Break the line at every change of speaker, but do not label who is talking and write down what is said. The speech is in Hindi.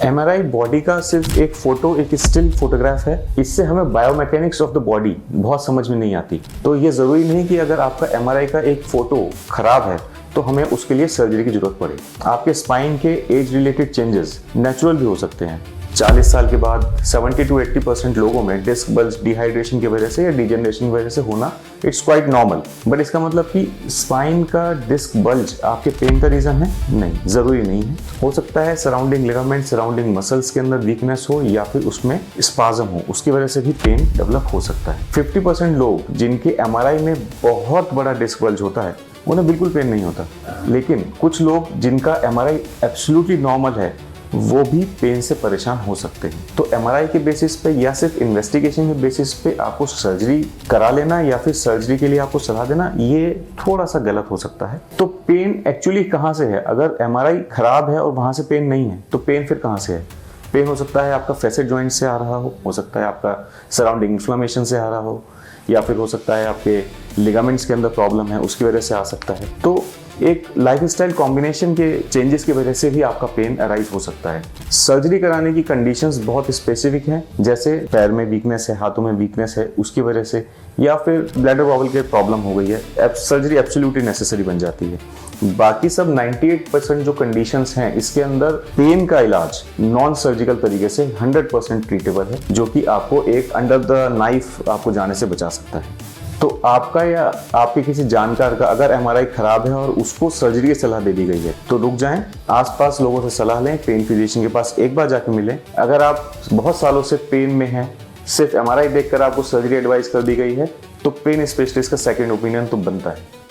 एमआरआई बॉडी का सिर्फ एक फोटो, एक स्टिल फोटोग्राफ है। इससे हमें बायोमैकेनिक्स ऑफ द बॉडी बहुत समझ में नहीं आती। तो ये जरूरी नहीं कि अगर आपका एमआरआई का एक फोटो खराब है तो हमें उसके लिए सर्जरी की जरूरत पड़े। आपके स्पाइन के एज रिलेटेड चेंजेस नेचुरल भी हो सकते हैं। 40 साल के बाद 70 to 80% लोगों में डिस्क बल्ज डिहाइड्रेशन की वजह से या डिजेनरेशन की वजह से होना इट्स क्वाइट नॉर्मल। बट इसका मतलब कि स्पाइन का डिस्क बल्ज आपके पेन का रीजन है? नहीं, जरूरी नहीं है। हो सकता है सराउंडिंग लिगामेंट, सराउंडिंग मसल्स के अंदर वीकनेस हो या फिर उसमें स्पाज्म हो, उसकी वजह से भी पेन डेवलप हो सकता है। 50% लोग जिनके एमआरआई में बहुत बड़ा डिस्क बल्ज होता है उन्हें बिल्कुल पेन नहीं होता। लेकिन कुछ लोग जिनका एमआरआई एब्सोल्युटली नॉर्मल है वो भी पेन से परेशान हो सकते हैं। तो एमआरआई के बेसिस पे या सिर्फ इन्वेस्टिगेशन के बेसिस पे आपको सर्जरी करा लेना या फिर सर्जरी के लिए आपको सलाह देना, ये थोड़ा सा गलत हो सकता है। तो पेन एक्चुअली कहाँ से है? अगर एमआरआई खराब है और वहाँ से पेन नहीं है तो पेन फिर कहाँ से है? पेन हो सकता है आपका फैसेट जॉइंट से आ रहा हो सकता है आपका सराउंडिंग इन्फ्लेमेशन से आ रहा हो, या फिर हो सकता है आपके लिगामेंट्स के अंदर प्रॉब्लम है उसकी वजह से आ सकता है। तो एक लाइफस्टाइल कॉम्बिनेशन के चेंजेस की वजह से भी आपका पेन अराइज हो सकता है। सर्जरी कराने की कंडीशंस बहुत स्पेसिफिक हैं, जैसे पैर में वीकनेस है, हाथों में वीकनेस है उसकी वजह से, या फिर ब्लैडर वॉवल के प्रॉब्लम हो गई है, सर्जरी एब्सोल्युटली नेसेसरी बन जाती है। बाकी सब 98% जो कंडीशंस हैं इसके अंदर पेन का इलाज नॉन सर्जिकल तरीके से 100% ट्रीटेबल है, जो कि आपको एक अंडर द नाइफ आपको जाने से बचा सकता है। तो आपका या आपके किसी जानकार का अगर एमआरआई खराब है और उसको सर्जरी की सलाह दे दी गई है तो रुक जाएं, आसपास लोगों से सलाह लें, पेन फिजिशियन के पास एक बार जाके मिलें। अगर आप बहुत सालों से पेन में हैं, सिर्फ एमआरआई देखकर आपको सर्जरी एडवाइस कर दी गई है तो पेन स्पेशलिस्ट का सेकंड ओपिनियन तो बनता है।